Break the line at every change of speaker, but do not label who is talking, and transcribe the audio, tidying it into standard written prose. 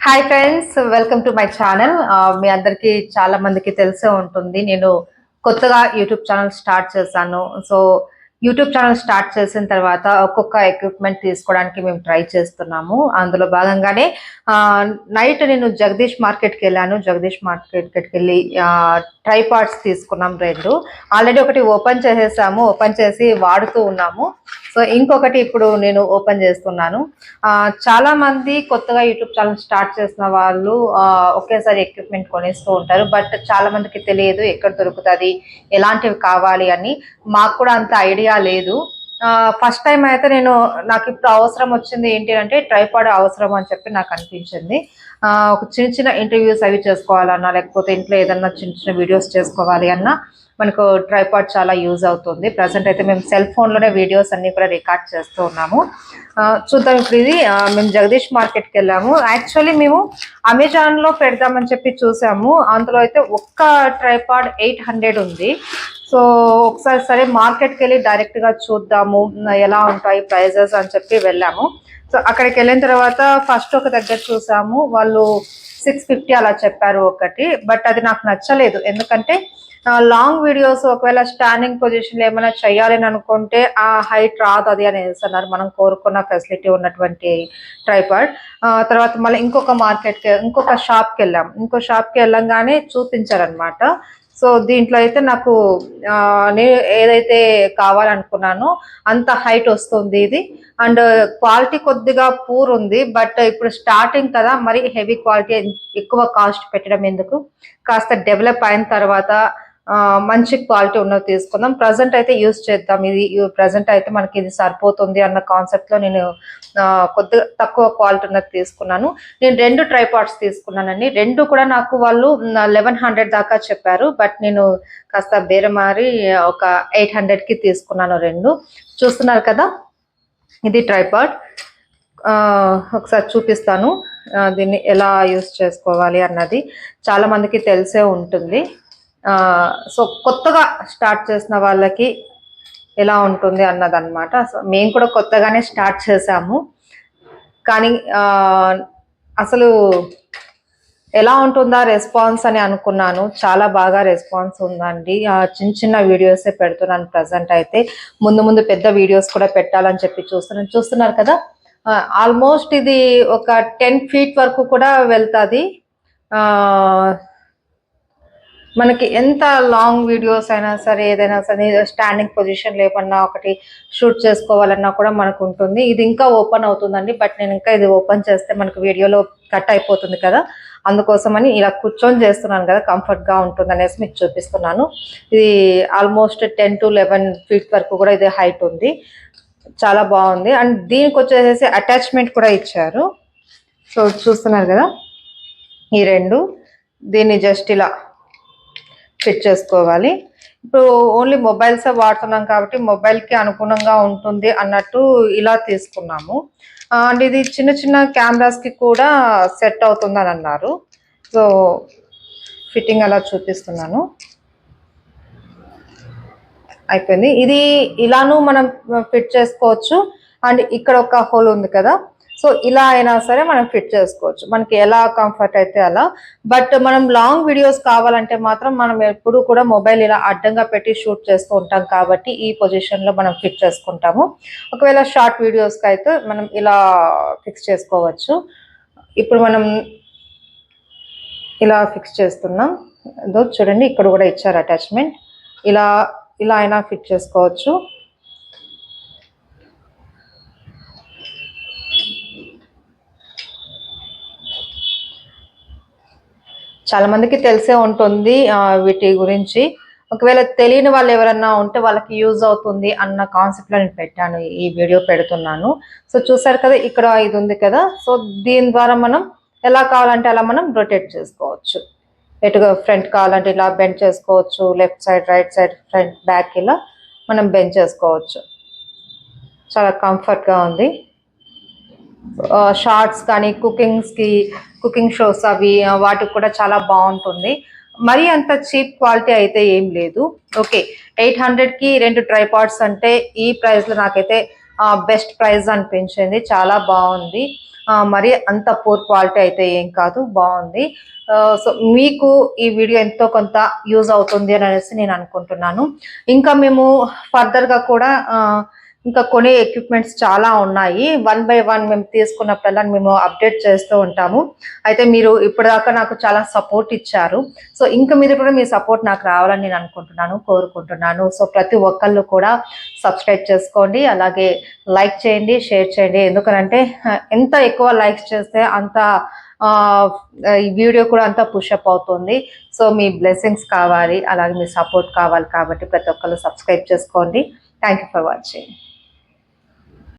Hi friends, welcome to my channel. మీ అందరికీ చాలా మందికి తెలిసే ఉంటుంది. నేను కొత్తగా యూట్యూబ్ ఛానల్ స్టార్ట్ చేశాను. సో యూట్యూబ్ ఛానల్ స్టార్ట్ చేసిన తర్వాత ఒక్కొక్క ఎక్విప్మెంట్ తీసుకోవడానికి మేము ట్రై చేస్తున్నాము. అందులో భాగంగానే నైట్ నేను జగదీష్ మార్కెట్కి వెళ్ళాను. జగదీష్ మార్కెట్కి వెళ్ళి ట్రైపాడ్స్ తీసుకున్నాం 2. ఆల్రెడీ ఒకటి ఓపెన్ చేసేసాము, ఓపెన్ చేసి వాడుతూ ఉన్నాము. సో ఇంకొకటి ఇప్పుడు నేను ఓపెన్ చేస్తున్నాను. చాలా మంది కొత్తగా యూట్యూబ్ ఛానల్ స్టార్ట్ చేసిన వాళ్ళు ఒకేసారి ఎక్విప్మెంట్ కొనేస్తూ ఉంటారు. బట్ చాలా మందికి తెలియదు ఎక్కడ దొరుకుతుంది, ఎలాంటివి కావాలి అని. మాకు కూడా అంత ఐడియా లేదు. ఫస్ట్ టైం అయితే నాకు ఇప్పుడు అవసరం వచ్చింది ఏంటి అంటే ట్రైపాడ్ అవసరం అని చెప్పి నాకు అనిపించింది. ఒక చిన్న చిన్న ఇంటర్వ్యూస్ అవి చేసుకోవాలన్నా, లేకపోతే ఇంట్లో ఏదన్నా చిన్న చిన్న వీడియోస్ చేసుకోవాలి అన్నా మనకు ట్రైపాడ్ చాలా యూజ్ అవుతుంది. ప్రజెంట్ అయితే మేము సెల్ ఫోన్లోనే వీడియోస్ అన్ని కూడా రికార్డ్ చేస్తూ ఉన్నాము. చూద్దాం. ఇప్పుడు ఇది మేము జగదీష్ మార్కెట్కి వెళ్ళాము. యాక్చువల్లీ మేము అమెజాన్లో పెడదామని చెప్పి చూసాము. అందులో అయితే ఒక్క ట్రైపాడ్ 800 ఉంది. సో ఒకసారి సరే మార్కెట్కి వెళ్ళి డైరెక్ట్గా చూద్దాము ఎలా ఉంటాయి ప్రైజెస్ అని చెప్పి వెళ్ళాము. సో అక్కడికి వెళ్ళిన తర్వాత ఫస్ట్ ఒక దగ్గర చూసాము, వాళ్ళు 650 అలా చెప్పారు ఒకటి. బట్ అది నాకు నచ్చలేదు. ఎందుకంటే లాంగ్ వీడియోస్ ఒకవేళ స్టాండింగ్ పొజిషన్లో ఏమైనా చేయాలని అనుకుంటే ఆ హైట్ రాదు అది అని వేస్తున్నారు, మనం కోరుకున్న ఫెసిలిటీ ఉన్నటువంటి ట్రైపాడ్. తర్వాత మళ్ళీ ఇంకొక షాప్కి వెళ్ళాం. ఇంకో షాప్కి వెళ్ళంగానే చూపించారనమాట. సో దీంట్లో అయితే నాకు నేను ఏదైతే కావాలనుకున్నానో అంత హైట్ వస్తుంది ఇది. అండ్ క్వాలిటీ కొద్దిగా పూర్ ఉంది. బట్ ఇప్పుడు స్టార్టింగ్ కదా, మరి హెవీ క్వాలిటీ ఎక్కువ కాస్ట్ పెట్టడం ఎందుకు, కాస్త డెవలప్ అయిన తర్వాత మంచి క్వాలిటీ ఉన్నది తీసుకుందాం. ప్రజెంట్ అయితే యూజ్ చేద్దాం, ఇది ప్రజెంట్ అయితే మనకి ఇది సరిపోతుంది అన్న కాన్సెప్ట్లో నేను కొద్దిగా తక్కువ క్వాలిటీ ఉన్నది తీసుకున్నాను. నేను 2 ట్రైపాడ్స్ తీసుకున్నానండి. 2 కూడా నాకు వాళ్ళు 1100 దాకా చెప్పారు. బట్ నేను కాస్త బేరమారి ఒక 800కి తీసుకున్నాను 2. చూస్తున్నారు కదా, ఇది ట్రైపాడ్. ఒకసారి చూపిస్తాను దీన్ని ఎలా యూజ్ చేసుకోవాలి అన్నది. చాలా మందికి తెలిసే ఉంటుంది. సో కొత్తగా స్టార్ట్ చేసిన వాళ్ళకి ఎలా ఉంటుంది అన్నదన్నమాట. సో మేము కూడా కొత్తగానే స్టార్ట్ చేసాము. కానీ అసలు ఎలా ఉంటుందా రెస్పాన్స్ అని అనుకున్నాను. చాలా బాగా రెస్పాన్స్ ఉందండి. చిన్న చిన్న వీడియోసే పెడుతున్నాను ప్రజెంట్ అయితే. ముందు పెద్ద వీడియోస్ కూడా పెట్టాలని చెప్పి చూస్తున్నారు కదా. ఆల్మోస్ట్ ఇది ఒక 10 feet వరకు కూడా వెళ్తుంది. మనకి ఎంత లాంగ్ వీడియోస్ అయినా సరే, ఏదైనా సరే స్టాండింగ్ పొజిషన్ లేకుండా ఒకటి షూట్ చేసుకోవాలన్నా కూడా మనకు ఉంటుంది. ఇది ఇంకా ఓపెన్ అవుతుందండి. బట్ నేను ఇంకా ఇది ఓపెన్ చేస్తే మనకు వీడియోలో కట్ అయిపోతుంది కదా, అందుకోసమని ఇలా కూర్చొని చేస్తున్నాను కదా, కంఫర్ట్గా ఉంటుంది అనేసి మీకు చూపిస్తున్నాను. ఇది ఆల్మోస్ట్ 10 to 11 feet వరకు కూడా ఇది హైట్ ఉంది. చాలా బాగుంది. అండ్ దీనికి వచ్చేసేసి అటాచ్మెంట్ కూడా ఇచ్చారు. సో చూస్తున్నారు కదా, ఈ 2 దీన్ని జస్ట్ ఇలా ఫిట్ చేసుకోవాలి. ఇప్పుడు ఓన్లీ మొబైల్సే వాడుతున్నాం కాబట్టి మొబైల్కి అనుగుణంగా ఉంటుంది అన్నట్టు ఇలా తీసుకున్నాము. అండ్ ఇది చిన్న చిన్న కెమెరాస్కి కూడా సెట్ అవుతుందని అన్నారు. సో ఫిట్టింగ్ అలా చూపిస్తున్నాను. అయిపోయింది. ఇది ఇలాను మనం ఫిట్ చేసుకోవచ్చు. అండ్ ఇక్కడ ఒక హోల్ ఉంది కదా, సో ఇలా అయినా సరే మనం ఫిట్ చేసుకోవచ్చు, మనకి ఎలా కంఫర్ట్ అయితే అలా. బట్ మనం లాంగ్ వీడియోస్ కావాలంటే మాత్రం మనం ఎప్పుడు కూడా మొబైల్ ఇలా అడ్డంగా పెట్టి షూట్ చేస్తూ ఉంటాం కాబట్టి ఈ పొజిషన్లో మనం ఫిట్ చేసుకుంటాము. ఒకవేళ షార్ట్ వీడియోస్కి అయితే మనం ఇలా ఫిక్స్ చేసుకోవచ్చు. ఇప్పుడు మనం ఇలా ఫిక్స్ చేస్తున్నాం. చూడండి, ఇక్కడ కూడా ఇచ్చారు అటాచ్మెంట్. ఇలా అయినా ఫిట్ చేసుకోవచ్చు. చాలా మందికి తెలిసే ఉంటుంది వీటి గురించి. ఒకవేళ తెలియని వాళ్ళు ఎవరన్నా ఉంటే వాళ్ళకి యూజ్ అవుతుంది అన్న కాన్సెప్ట్లో నేను పెట్టాను, ఈ వీడియో పెడుతున్నాను. సో చూసారు కదా, ఇక్కడ ఇది ఉంది కదా. సో దీని ద్వారా మనం ఎలా కావాలంటే అలా మనం రొటేట్ చేసుకోవచ్చు. ఎటుగా ఫ్రంట్ కావాలంటే ఇలా బెండ్ చేసుకోవచ్చు, left side, right side, front, back ఇలా మనం బెండ్ చేసుకోవచ్చు. చాలా కంఫర్ట్గా ఉంది. షార్ట్స్ కానీ కుకింగ్ షోస్ అవి వాటికి కూడా చాలా బాగుంటుంది. మరీ అంత చీప్ క్వాలిటీ అయితే ఏం లేదు. ఓకే, 800కి 2 ట్రైపాడ్స్ అంటే ఈ ప్రైస్లో నాకైతే బెస్ట్ ప్రైస్ అనిపించింది, చాలా బాగుంది. మరి అంత పూర్ క్వాలిటీ అయితే ఏం కాదు, బాగుంది. సో మీకు ఈ వీడియో ఎంతో కొంత యూజ్ అవుతుంది అని అనేసి నేను అనుకుంటున్నాను. ఇంకా మేము ఫర్దర్గా కూడా ఇంకా కొనే ఎక్విప్మెంట్స్ చాలా ఉన్నాయి. 1 బై 1 మేము తీసుకున్నప్పుడల్లా మేము అప్డేట్ చేస్తూ ఉంటాము. అయితే మీరు ఇప్పటిదాకా నాకు చాలా సపోర్ట్ ఇచ్చారు. సో ఇంకా మీద కూడా మీ సపోర్ట్ నాకు రావాలని నేను అనుకుంటున్నాను, కోరుకుంటున్నాను. సో ప్రతి ఒక్కళ్ళు కూడా సబ్స్క్రైబ్ చేసుకోండి, అలాగే లైక్ చేయండి, షేర్ చేయండి. ఎందుకనంటే ఎంత ఎక్కువ లైక్స్ చేస్తే అంత ఈ వీడియో కూడా అంతా పుషప్ అవుతుంది. సో మీ బ్లెస్సింగ్స్ కావాలి, అలాగే మీ సపోర్ట్ కావాలి. కాబట్టి ప్రతి ఒక్కళ్ళు సబ్స్క్రైబ్ చేసుకోండి. Thank you for watching.